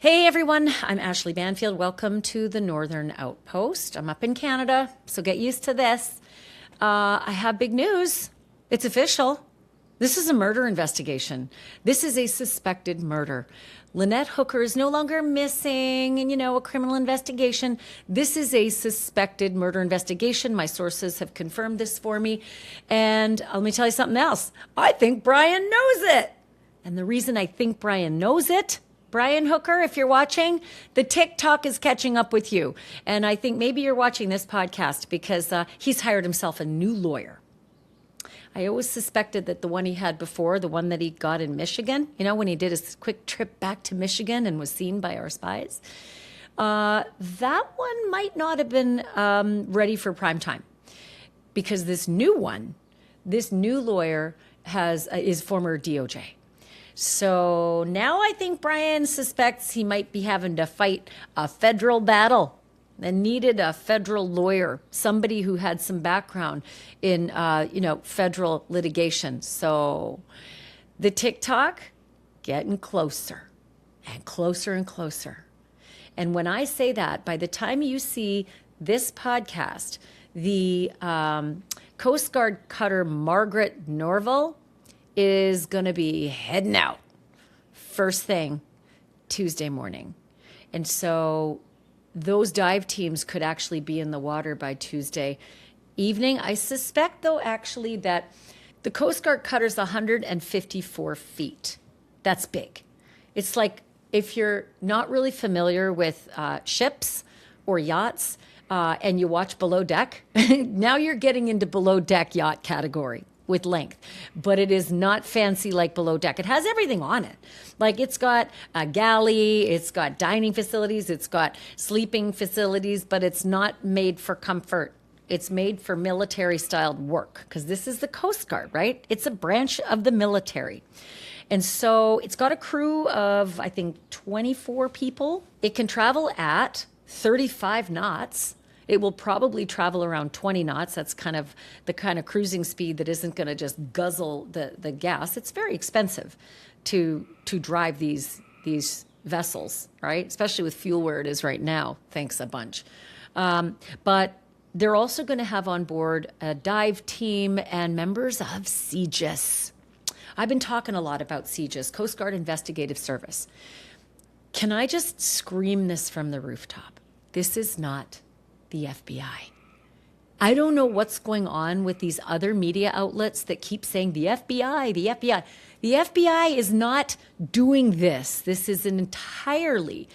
Hey everyone, I'm Ashleigh Banfield. Welcome to the Northern Outpost. I'm up in Canada, so get used to this. I have big news. It's official. This is a murder investigation. This is a suspected murder. Lynette Hooker is no longer missing in, a criminal investigation. This is a suspected murder investigation. My sources have confirmed this for me. And let me tell you something else. I think Brian knows it. And the reason I think Brian knows it, Brian Hooker, if you're watching, the TikTok is catching up with you. And I think maybe you're watching this podcast because he's hired himself a new lawyer. I always suspected that the one he had before, the one that he got in Michigan, when he did his quick trip back to Michigan and was seen by our spies, that one might not have been ready for prime time. Because this new lawyer is former DOJ. So now I think Brian suspects he might be having to fight a federal battle and needed a federal lawyer, somebody who had some background in, federal litigation. So the TikTok getting closer and closer and closer. And when I say that, by the time you see this podcast, the Coast Guard cutter Margaret Norval is going to be heading out first thing Tuesday morning. And so those dive teams could actually be in the water by Tuesday evening. I suspect, though, actually, that the Coast Guard cutter's 154 feet. That's big. It's like if you're not really familiar with ships or yachts and you watch Below Deck, now you're getting into Below Deck yacht category with length, but it is not fancy like Below Deck. It has everything on it. Like it's got a galley, it's got dining facilities, it's got sleeping facilities, but it's not made for comfort. It's made for military styled work because this is the Coast Guard, right? It's a branch of the military. And so it's got a crew of, I think, 24 people. It can travel at 35 knots. It will probably travel around 20 knots. That's kind of the kind of cruising speed that isn't going to just guzzle the gas. It's very expensive to drive these vessels, right? Especially with fuel where it is right now. Thanks a bunch. But they're also going to have on board a dive team and members of CGIS. I've been talking a lot about CGIS, Coast Guard Investigative Service. Can I just scream this from the rooftop? This is not the FBI. I don't know what's going on with these other media outlets that keep saying the FBI, the FBI. The FBI is not doing this. This is entirely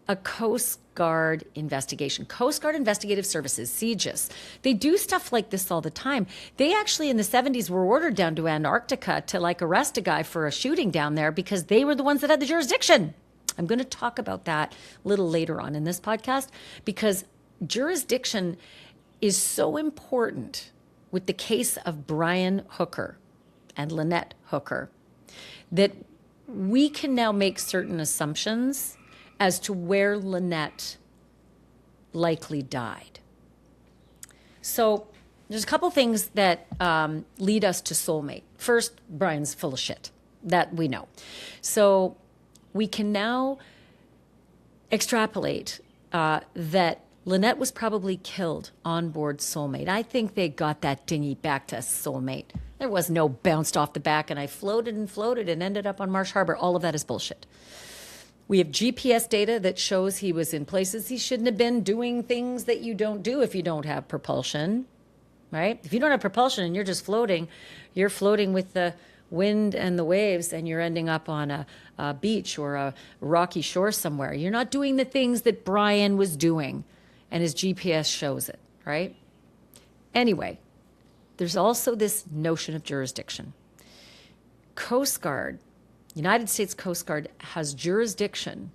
a Coast Guard investigation. Coast Guard Investigative Services, CGIS. They do stuff like this all the time. They actually in the 70s were ordered down to Antarctica to arrest a guy for a shooting down there because they were the ones that had the jurisdiction. I'm going to talk about that a little later on in this podcast because jurisdiction is so important with the case of Brian Hooker and Lynette Hooker that we can now make certain assumptions as to where Lynette likely died. So there's a couple things that lead us to soulmate. First, Brian's full of shit. That we know. So we can now extrapolate that Lynette was probably killed on board Soulmate. I think they got that dinghy back to Soulmate. There was no bounced off the back and I floated and ended up on Marsh Harbor. All of that is bullshit. We have GPS data that shows he was in places he shouldn't have been, doing things that you don't do if you don't have propulsion, right? If you don't have propulsion and you're just floating, you're floating with the wind and the waves and you're ending up on a beach or a rocky shore somewhere. You're not doing the things that Brian was doing. And his GPS shows it, right? Anyway, there's also this notion of jurisdiction. Coast Guard, United States Coast Guard has jurisdiction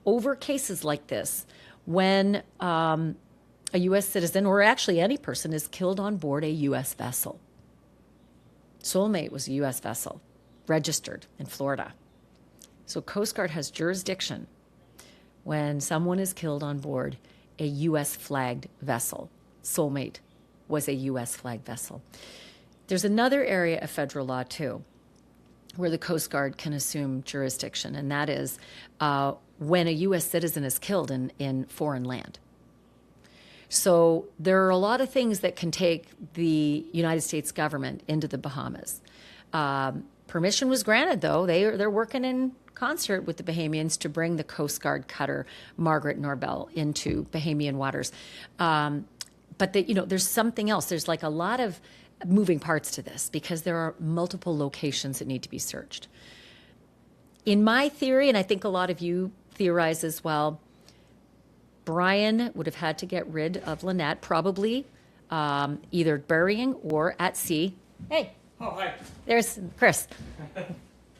over cases like this when a U.S. citizen, or actually any person, is killed on board a U.S. vessel. Soulmate was a U.S. vessel, registered in Florida. So Coast Guard has jurisdiction when someone is killed on board a U.S. flagged vessel. Soulmate was a U.S. flagged vessel. There's another area of federal law, too, where the Coast Guard can assume jurisdiction, and that is when a U.S. citizen is killed in foreign land. So there are a lot of things that can take the United States government into the Bahamas. Permission was granted, though. They're working in concert with the Bahamians to bring the Coast Guard cutter Margaret Norbel into Bahamian waters. But there's something else. There's like a lot of moving parts to this because there are multiple locations that need to be searched. In my theory, and I think a lot of you theorize as well, Brian would have had to get rid of Lynette, probably either burying or at sea. Hey. Oh, hi. There's Chris,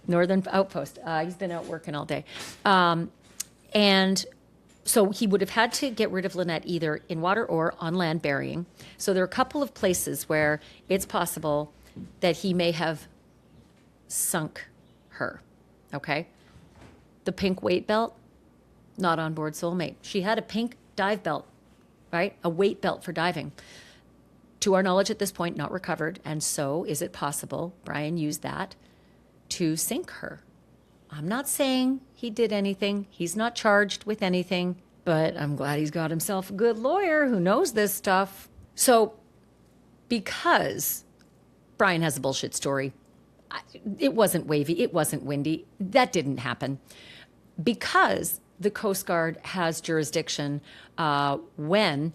Northern Outpost. He's been out working all day. And so he would have had to get rid of Lynette either in water or on land burying. So there are a couple of places where it's possible that he may have sunk her, okay? The pink weight belt, not on board Soulmate. She had a pink dive belt, right? A weight belt for diving. To our knowledge at this point, not recovered. And so is it possible Brian used that to sink her? I'm not saying he did anything. He's not charged with anything, but I'm glad he's got himself a good lawyer who knows this stuff. So because Brian has a bullshit story, it wasn't wavy, it wasn't windy, that didn't happen. Because the Coast Guard has jurisdiction when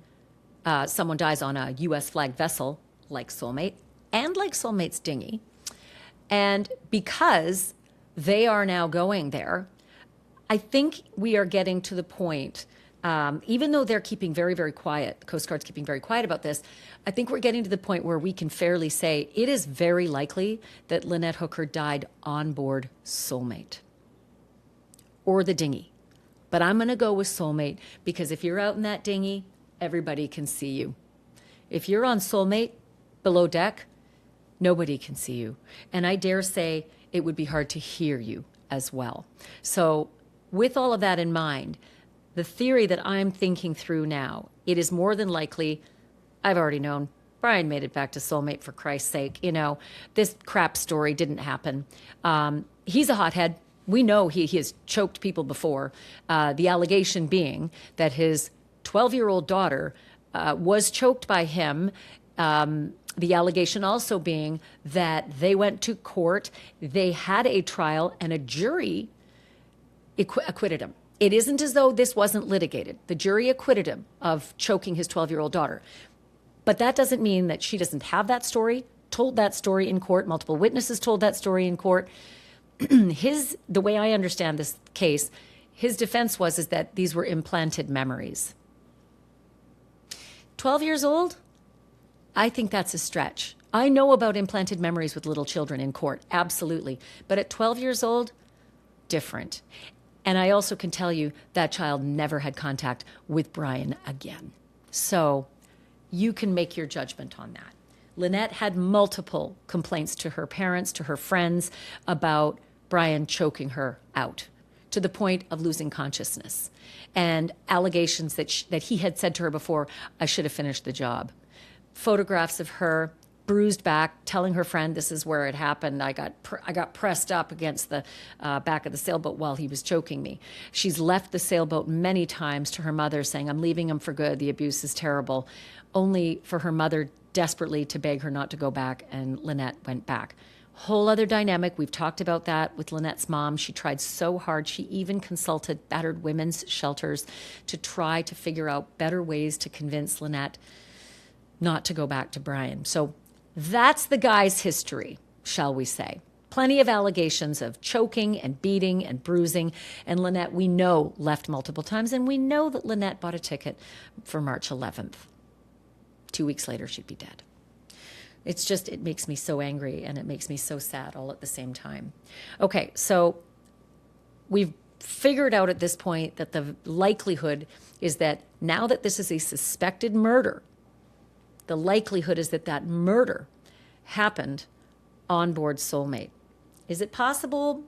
someone dies on a U.S. flagged vessel like Soulmate and like Soulmate's dinghy. And because they are now going there, I think we are getting to the point, even though they're keeping very, very quiet, the Coast Guard's keeping very quiet about this, I think we're getting to the point where we can fairly say it is very likely that Lynette Hooker died on board Soulmate or the dinghy. But I'm going to go with Soulmate because if you're out in that dinghy, everybody can see you. If you're on Soulmate below deck, nobody can see you. And I dare say it would be hard to hear you as well. So with all of that in mind, the theory that I'm thinking through now, it is more than likely, I've already known, Brian made it back to Soulmate for Christ's sake. This crap story didn't happen. He's a hothead. We know he has choked people before. The allegation being that his 12-year-old daughter was choked by him. The allegation also being that they went to court, they had a trial, and a jury acquitted him. It isn't as though this wasn't litigated. The jury acquitted him of choking his 12-year-old daughter. But that doesn't mean that she doesn't have that story, told that story in court. Multiple witnesses told that story in court. The way I understand this case, his defense is that these were implanted memories. 12 years old? I think that's a stretch. I know about implanted memories with little children in court, absolutely. But at 12 years old, different. And I also can tell you that child never had contact with Brian again. So you can make your judgment on that. Lynette had multiple complaints to her parents, to her friends, about Brian choking her out to the point of losing consciousness, and allegations that he had said to her before, I should have finished the job. Photographs of her bruised back, telling her friend, this is where it happened. I got pressed up against the back of the sailboat while he was choking me. She's left the sailboat many times to her mother saying, I'm leaving him for good. The abuse is terrible. Only for her mother desperately to beg her not to go back, and Lynette went back. Whole other dynamic. We've talked about that with Lynette's mom. She tried so hard. She even consulted battered women's shelters to try to figure out better ways to convince Lynette not to go back to Brian. So that's the guy's history, shall we say. Plenty of allegations of choking and beating and bruising. And Lynette, we know, left multiple times. And we know that Lynette bought a ticket for March 11th. 2 weeks later, she'd be dead. It makes me so angry and it makes me so sad all at the same time. Okay, so we've figured out at this point that the likelihood is that now that this is a suspected murder, the likelihood is that that murder happened on board Soulmate. Is it possible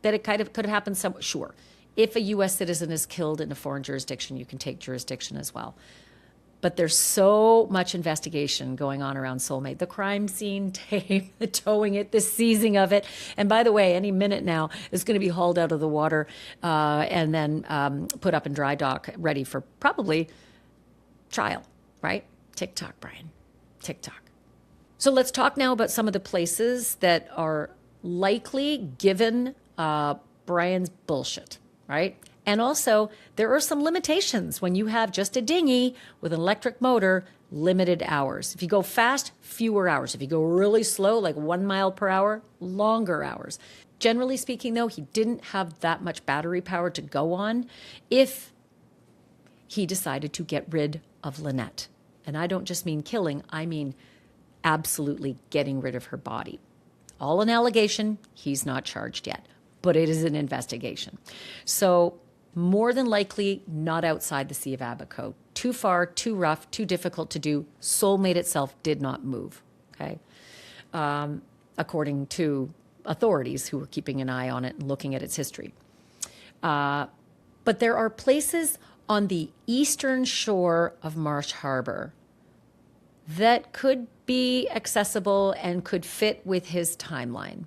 that it could have happened somewhere? Sure. If a U.S. citizen is killed in a foreign jurisdiction, you can take jurisdiction as well. But there's so much investigation going on around Soulmate. The crime scene tape, the towing it, the seizing of it. And by the way, any minute now, it's going to be hauled out of the water and then put up in dry dock, ready for probably trial, right? TikTok, Brian. TikTok. So let's talk now about some of the places that are likely given Brian's bullshit, right? And also, there are some limitations when you have just a dinghy with an electric motor, limited hours. If you go fast, fewer hours. If you go really slow, like 1 mile per hour, longer hours. Generally speaking, though, he didn't have that much battery power to go on if he decided to get rid of Lynette. And I don't just mean killing, I mean absolutely getting rid of her body. All an allegation, he's not charged yet, but it is an investigation. So more than likely not outside the Sea of Abaco. Too far, too rough, too difficult to do. Soulmate itself did not move, okay? According to authorities who were keeping an eye on it and looking at its history. But there are places on the eastern shore of Marsh Harbor that could be accessible and could fit with his timeline.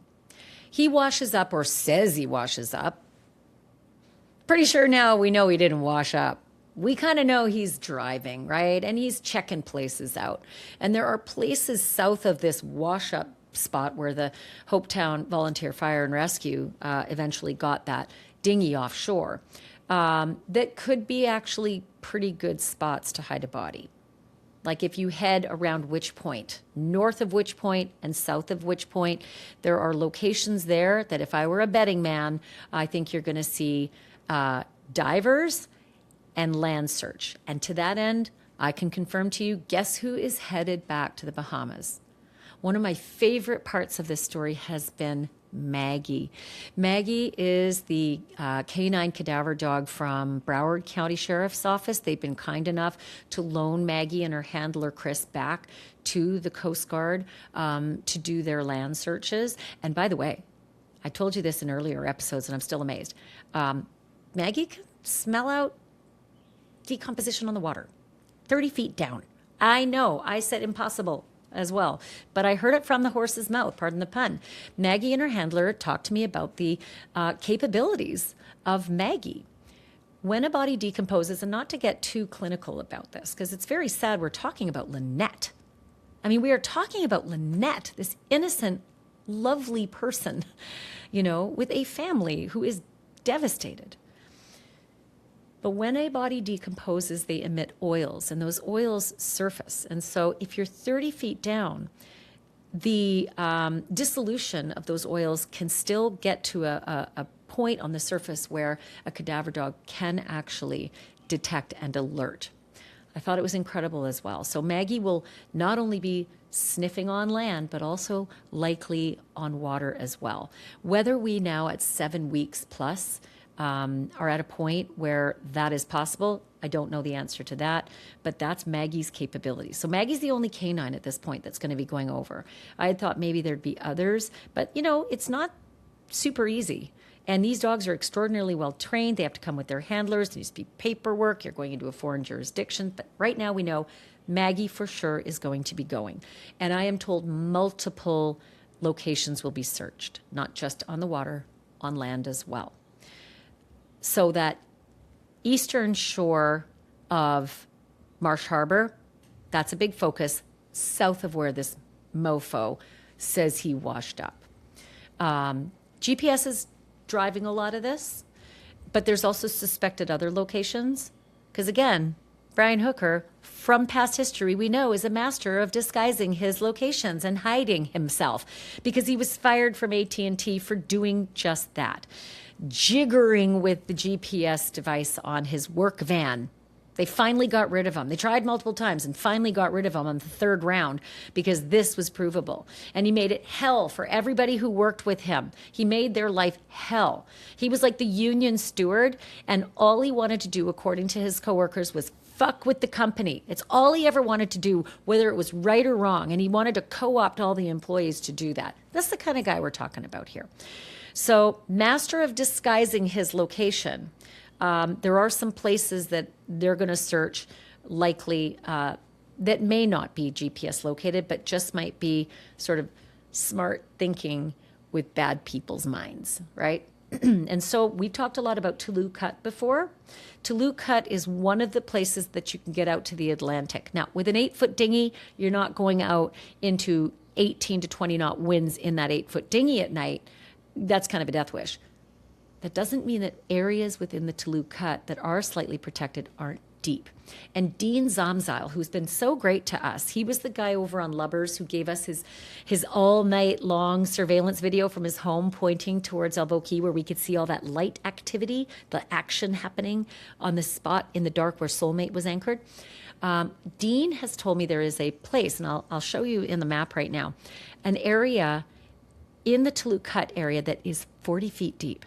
He washes up, or says he washes up. Pretty sure now we know he didn't wash up. We kind of know he's driving, right? And he's checking places out. And there are places south of this wash-up spot where the Hopetown Volunteer Fire and Rescue eventually got that dinghy offshore that could be actually pretty good spots to hide a body. Like if you head around Witch Point, north of Witch Point and south of Witch Point, there are locations there that if I were a betting man, I think you're going to see divers and land search. And to that end, I can confirm to you, guess who is headed back to the Bahamas? One of my favorite parts of this story has been Maggie. Maggie is the canine cadaver dog from Broward County Sheriff's Office. They've been kind enough to loan Maggie and her handler Chris back to the Coast Guard to do their land searches. And by the way, I told you this in earlier episodes and I'm still amazed. Maggie can smell out decomposition on the water, 30 feet down. I know, I said impossible as well, but I heard it from the horse's mouth, pardon the pun. Maggie and her handler talked to me about the capabilities of Maggie. When a body decomposes, and not to get too clinical about this, because it's very sad we're talking about Lynette. I mean, we are talking about Lynette, this innocent, lovely person, with a family who is devastated. But when a body decomposes, they emit oils, and those oils surface. And so if you're 30 feet down, the dissolution of those oils can still get to a point on the surface where a cadaver dog can actually detect and alert. I thought it was incredible as well. So Maggie will not only be sniffing on land, but also likely on water as well. Whether we now at 7 weeks plus are at a point where that is possible, I don't know the answer to that, but that's Maggie's capability. So Maggie's the only canine at this point that's going to be going over. I had thought maybe there'd be others, but it's not super easy. And these dogs are extraordinarily well trained. They have to come with their handlers. There needs to be paperwork. You're going into a foreign jurisdiction. But right now we know Maggie for sure is going to be going. And I am told multiple locations will be searched, not just on the water, on land as well. So that eastern shore of Marsh Harbor, that's a big focus, south of where this mofo says he washed up. GPS is driving a lot of this, but there's also suspected other locations. Because again, Brian Hooker, from past history, we know is a master of disguising his locations and hiding himself, because he was fired from AT&T for doing just that. Jiggering with the GPS device on his work van. They finally got rid of him. They tried multiple times and finally got rid of him on the third round because this was provable. And he made it hell for everybody who worked with him. He made their life hell. He was like the union steward, and all he wanted to do, according to his coworkers, was fuck with the company. It's all he ever wanted to do, whether it was right or wrong. And he wanted to co-opt all the employees to do that. That's the kind of guy we're talking about here. So, master of disguising his location. There are some places that they're going to search likely that may not be GPS located, but just might be sort of smart thinking with bad people's minds, right? And so we've talked a lot about Tulu Cut before. Tulu Cut is one of the places that you can get out to the Atlantic. Now, with an 8-foot dinghy, you're not going out into 18 to 20 knot winds in that 8-foot dinghy at night. That's kind of a death wish. That doesn't mean that areas within the Tulu Cut that are slightly protected aren't deep. And Dean Zamzile, who's been so great to us, he was the guy over on Lubbers who gave us his all night long surveillance video from his home pointing towards Elbow Key, where we could see all that light activity, the action happening on the spot in the dark where Soulmate was anchored. Dean has told me there is a place, and I'll show you in the map right now, an area in the Tulu Cut area that is 40 feet deep.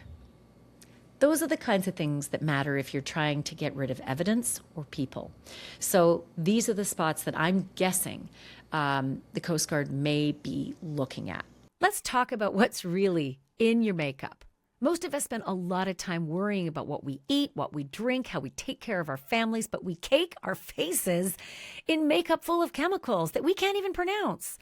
Those are the kinds of things that matter if you're trying to get rid of evidence or people. So these are the spots that I'm guessing the Coast Guard may be looking at. Let's talk about what's really in your makeup. Most of us spend a lot of time worrying about what we eat, what we drink, how we take care of our families, but we cake our faces in makeup full of chemicals that we can't even pronounce.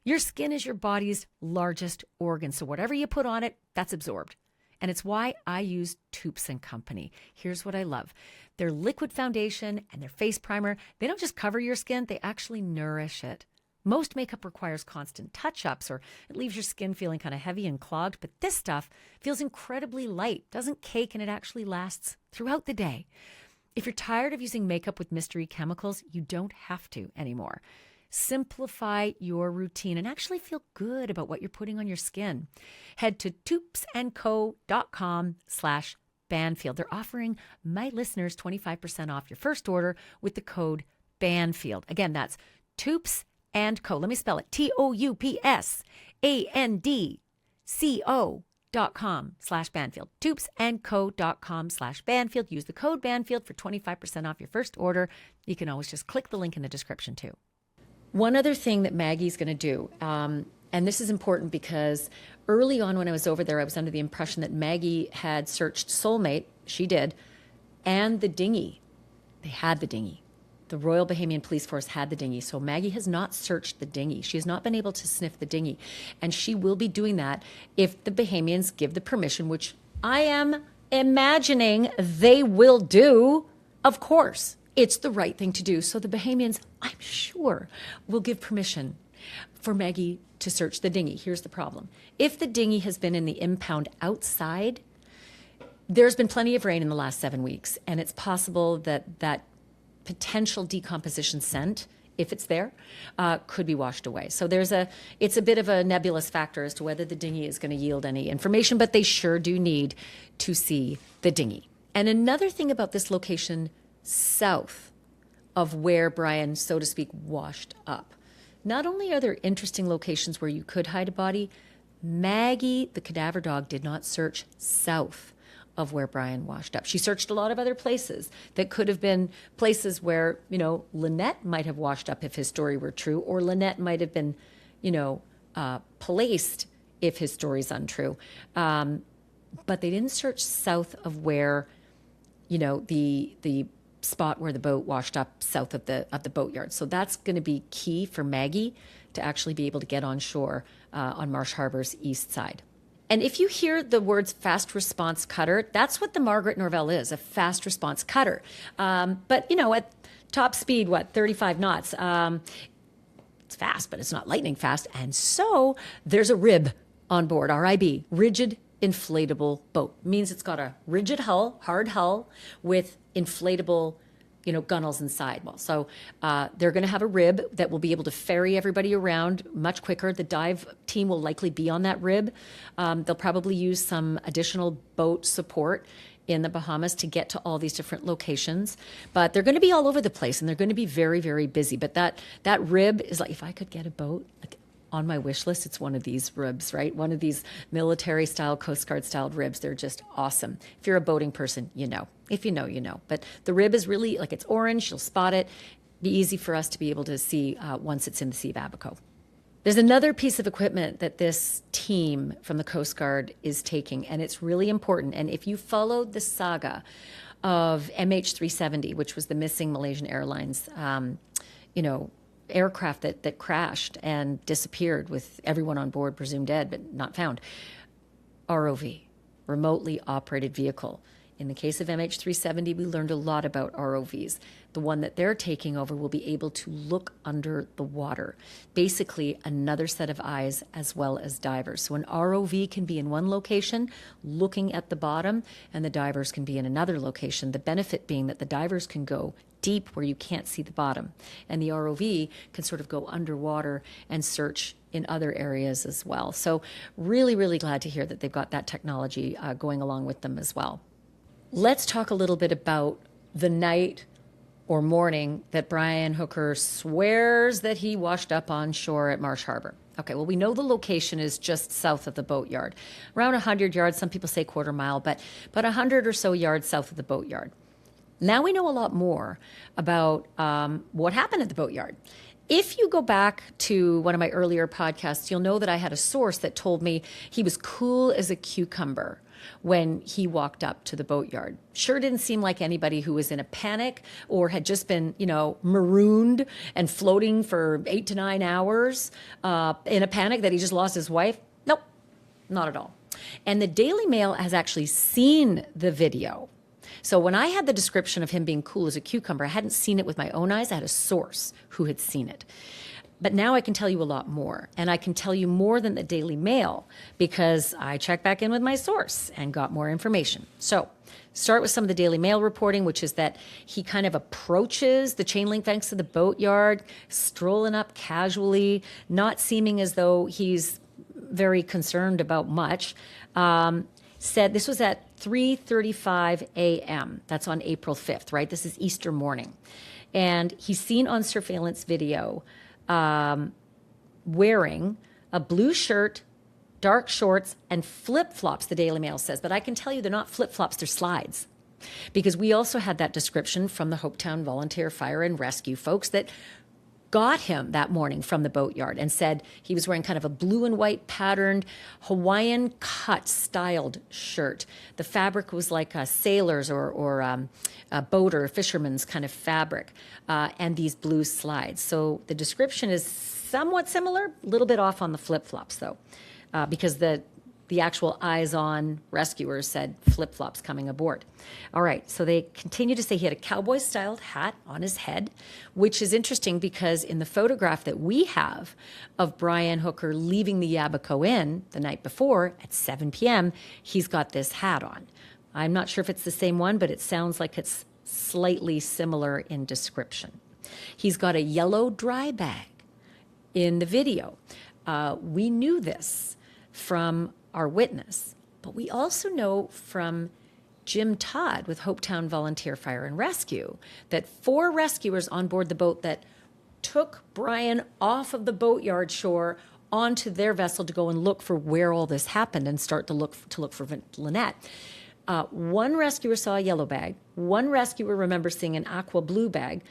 Your skin is your body's largest organ, so whatever you put on it, that's absorbed. And it's why I use Toups & Company. Here's what I love. Their liquid foundation and their face primer, they don't just cover your skin, they actually nourish it. Most makeup requires constant touch-ups or it leaves your skin feeling kind of heavy and clogged, but this stuff feels incredibly light, doesn't cake, and it actually lasts throughout the day. If you're tired of using makeup with mystery chemicals, you don't have to anymore. Simplify your routine and actually feel good about what you're putting on your skin. Head to toupsandco.com/Banfield. They're offering my listeners 25% off your first order with the code Banfield. Again, that's Toups and Co. Let me spell it. TOUPSANDCO.com/Banfield. Toupsandco.com/Banfield. Use the code Banfield for 25% off your first order. You can always just click the link in the description too. One other thing that Maggie's going to do, and this is important because early on when I was over there, I was under the impression that Maggie had searched Soulmate. She did. And the dinghy. They had the dinghy. The Royal Bahamian Police Force had the dinghy. So Maggie has not searched the dinghy. She has not been able to sniff the dinghy. And she will be doing that if the Bahamians give the permission, which I am imagining they will do, of course. It's the right thing to do. So the Bahamians, I'm sure, will give permission for Maggie to search the dinghy. Here's the problem. If the dinghy has been in the impound outside, there's been plenty of rain in the last 7 weeks, and it's possible that that potential decomposition scent, if it's there, could be washed away. So it's a bit of a nebulous factor as to whether the dinghy is going to yield any information, but they sure do need to see the dinghy. And another thing about this location south of where Brian, so to speak, washed up. Not only are there interesting locations where you could hide a body, Maggie, the cadaver dog, did not search south of where Brian washed up. She searched a lot of other places that could have been places where, Lynette might have washed up if his story were true, or Lynette might have been, placed if his story's untrue. But they didn't search south of where, the spot where the boat washed up south of the boatyard. So that's going to be key for Maggie to actually be able to get on shore on Marsh Harbor's east side. And if you hear the words fast response cutter, that's what the Margaret Norvell is, a fast response cutter. But, at top speed, 35 knots? It's fast, but it's not lightning fast. And so there's a RIB on board, RIB, rigid inflatable boat. Means it's got a rigid hull, hard hull with inflatable, gunnels inside. Well, so they're going to have a rib that will be able to ferry everybody around much quicker. The dive team will likely be on that rib. They'll probably use some additional boat support in the Bahamas to get to all these different locations. But they're going to be all over the place, and they're going to be very, very busy. But that rib is like, if I could get a boat, on my wish list, it's one of these ribs, right? One of these military-style, Coast Guard-styled ribs. They're just awesome. If you're a boating person, you know. If you know, you know. But the rib is really, it's orange. You'll spot it. Be easy for us to be able to see once it's in the Sea of Abaco. There's another piece of equipment that this team from the Coast Guard is taking, and it's really important. And if you followed the saga of MH370, which was the missing Malaysian Airlines, aircraft that crashed and disappeared with everyone on board presumed dead but not found. ROV, remotely operated vehicle. In the case of MH370, we learned a lot about ROVs. The one that they're taking over will be able to look under the water. Basically, another set of eyes as well as divers. So an ROV can be in one location looking at the bottom, and the divers can be in another location. The benefit being that the divers can go deep where you can't see the bottom, and the ROV can sort of go underwater and search in other areas as well. So really, really glad to hear that they've got that technology going along with them as well. Let's talk a little bit about the night or morning that Brian Hooker swears that he washed up on shore at Marsh Harbor. Okay, well, we know the location is just south of the boatyard, around 100 yards. Some people say quarter mile, but 100 or so yards south of the boatyard. Now we know a lot more about what happened at the boatyard. If you go back to one of my earlier podcasts, you'll know that I had a source that told me he was cool as a cucumber when he walked up to the boatyard. Sure didn't seem like anybody who was in a panic or had just been, marooned and floating for 8 to 9 hours in a panic that he just lost his wife. Nope, not at all. And the Daily Mail has actually seen the video. So when I had the description of him being cool as a cucumber, I hadn't seen it with my own eyes. I had a source who had seen it. But now I can tell you a lot more. And I can tell you more than the Daily Mail because I checked back in with my source and got more information. So start with some of the Daily Mail reporting, which is that he kind of approaches the chain link fence of the boatyard, strolling up casually, not seeming as though he's very concerned about much. Said this was at 3:35 a.m. That's on April 5th, right? This is Easter morning. And he's seen on surveillance video wearing a blue shirt, dark shorts, and flip-flops, the Daily Mail says. But I can tell you they're not flip-flops, they're slides. Because we also had that description from the Hopetown Volunteer Fire and Rescue folks that got him that morning from the boatyard and said he was wearing kind of a blue and white patterned Hawaiian cut styled shirt. The fabric was like a sailor's or a boat or a fisherman's kind of fabric, and these blue slides. So the description is somewhat similar, a little bit off on the flip-flops though, because the actual eyes-on rescuers said flip-flops coming aboard. All right, so they continue to say he had a cowboy-styled hat on his head, which is interesting because in the photograph that we have of Brian Hooker leaving the Abaco Inn the night before at 7 p.m., he's got this hat on. I'm not sure if it's the same one, but it sounds like it's slightly similar in description. He's got a yellow dry bag in the video. We knew this from our witness, but we also know from Jim Todd with Hopetown Volunteer Fire and Rescue that 4 rescuers on board the boat that took Brian off of the boatyard shore onto their vessel to go and look for where all this happened and start to look for Lynette. One rescuer saw a yellow bag. One rescuer remembers seeing an aqua blue bag.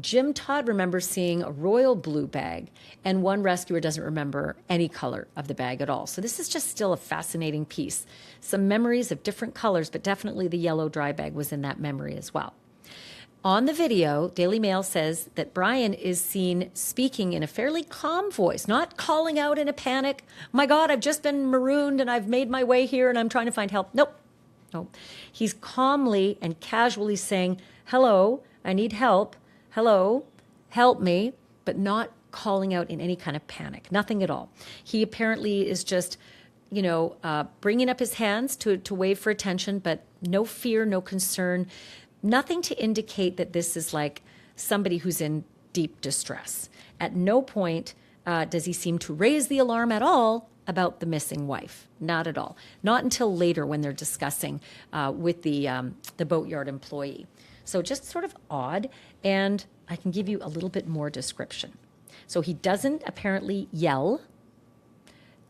Jim Todd remembers seeing a royal blue bag, and one rescuer doesn't remember any color of the bag at all. So this is just still a fascinating piece. Some memories of different colors, but definitely the yellow dry bag was in that memory as well. On the video, Daily Mail says that Brian is seen speaking in a fairly calm voice, not calling out in a panic. My God, I've just been marooned and I've made my way here and I'm trying to find help. Nope. He's calmly and casually saying, hello, I need help. Hello, help me, but not calling out in any kind of panic, nothing at all. He apparently is just, bringing up his hands to wave for attention, but no fear, no concern, nothing to indicate that this is like somebody who's in deep distress. At no point does he seem to raise the alarm at all about the missing wife, not at all. Not until later when they're discussing with the boatyard employee. So just sort of odd, and I can give you a little bit more description. So he doesn't apparently yell,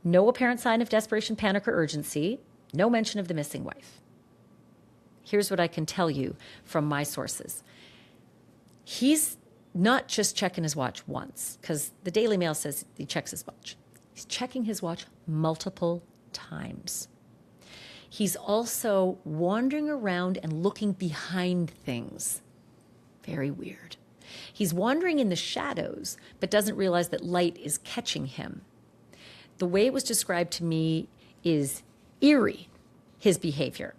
no apparent sign of desperation, panic, or urgency, no mention of the missing wife. Here's what I can tell you from my sources. He's not just checking his watch once, because the Daily Mail says he checks his watch. He's checking his watch multiple times. He's also wandering around and looking behind things. Very weird. He's wandering in the shadows, but doesn't realize that light is catching him. The way it was described to me is eerie, his behavior.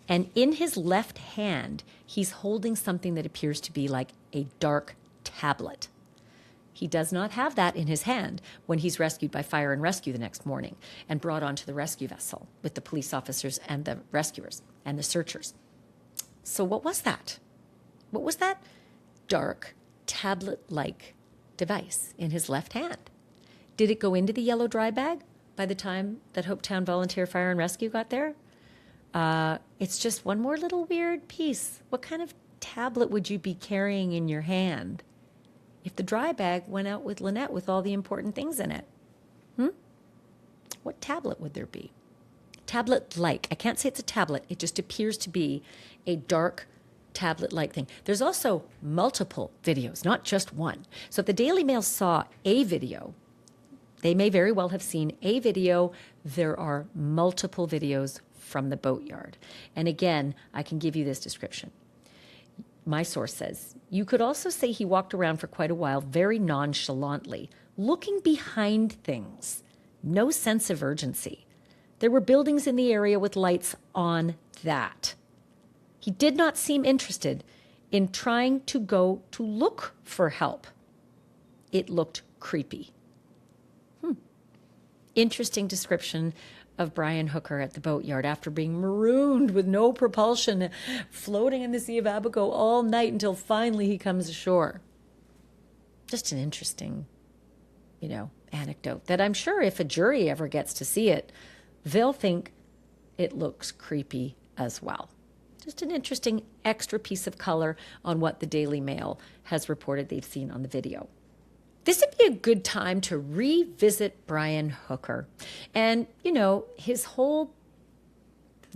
And in his left hand, he's holding something that appears to be like a dark tablet. He does not have that in his hand when he's rescued by fire and rescue the next morning and brought onto the rescue vessel with the police officers and the rescuers and the searchers. So what was that? What was that dark tablet-like device in his left hand? Did it go into the yellow dry bag by the time that Hopetown Volunteer Fire and Rescue got there? It's just one more little weird piece. What kind of tablet would you be carrying in your hand if the dry bag went out with Lynette with all the important things in it? What tablet would there be? Tablet-like. I can't say it's a tablet. It just appears to be a dark tablet-like thing. There's also multiple videos, not just one. So if the Daily Mail saw a video, they may very well have seen a video. There are multiple videos from the boatyard. And again, I can give you this description. My source says, you could also say he walked around for quite a while very nonchalantly, looking behind things. No sense of urgency. There were buildings in the area with lights on that. He did not seem interested in trying to go to look for help. It looked creepy. Interesting description of Brian Hooker at the boatyard after being marooned with no propulsion, floating in the Sea of Abaco all night until finally he comes ashore. Just an interesting, anecdote that I'm sure if a jury ever gets to see it, they'll think it looks creepy as well. Just an interesting extra piece of color on what the Daily Mail has reported they've seen on the video. This would be a good time to revisit Brian Hooker and, his whole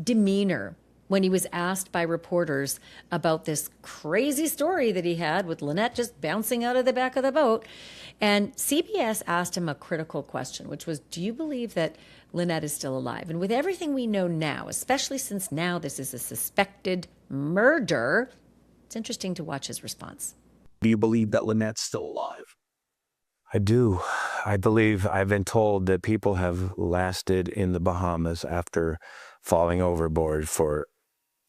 demeanor when he was asked by reporters about this crazy story that he had with Lynette just bouncing out of the back of the boat. And CBS asked him a critical question, which was, do you believe that Lynette is still alive? And with everything we know now, especially since now this is a suspected murder, it's interesting to watch his response. Do you believe that Lynette's still alive? I do. I believe I've been told that people have lasted in the Bahamas after falling overboard for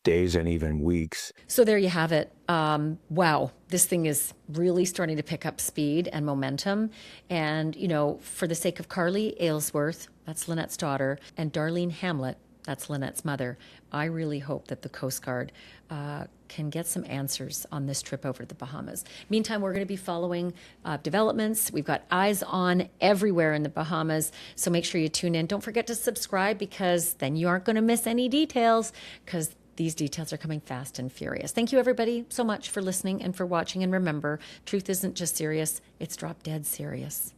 days and even weeks. So there you have it. Wow, this thing is really starting to pick up speed and momentum. And, for the sake of Carly Aylesworth, that's Lynette's daughter, and Darlene Hamlet, that's Lynette's mother, I really hope that the Coast Guard can get some answers on this trip over to the Bahamas. Meantime, we're going to be following developments. We've got eyes on everywhere in the Bahamas, so make sure you tune in. Don't forget to subscribe because then you aren't going to miss any details because these details are coming fast and furious. Thank you, everybody, so much for listening and for watching. And remember, truth isn't just serious, it's drop dead serious.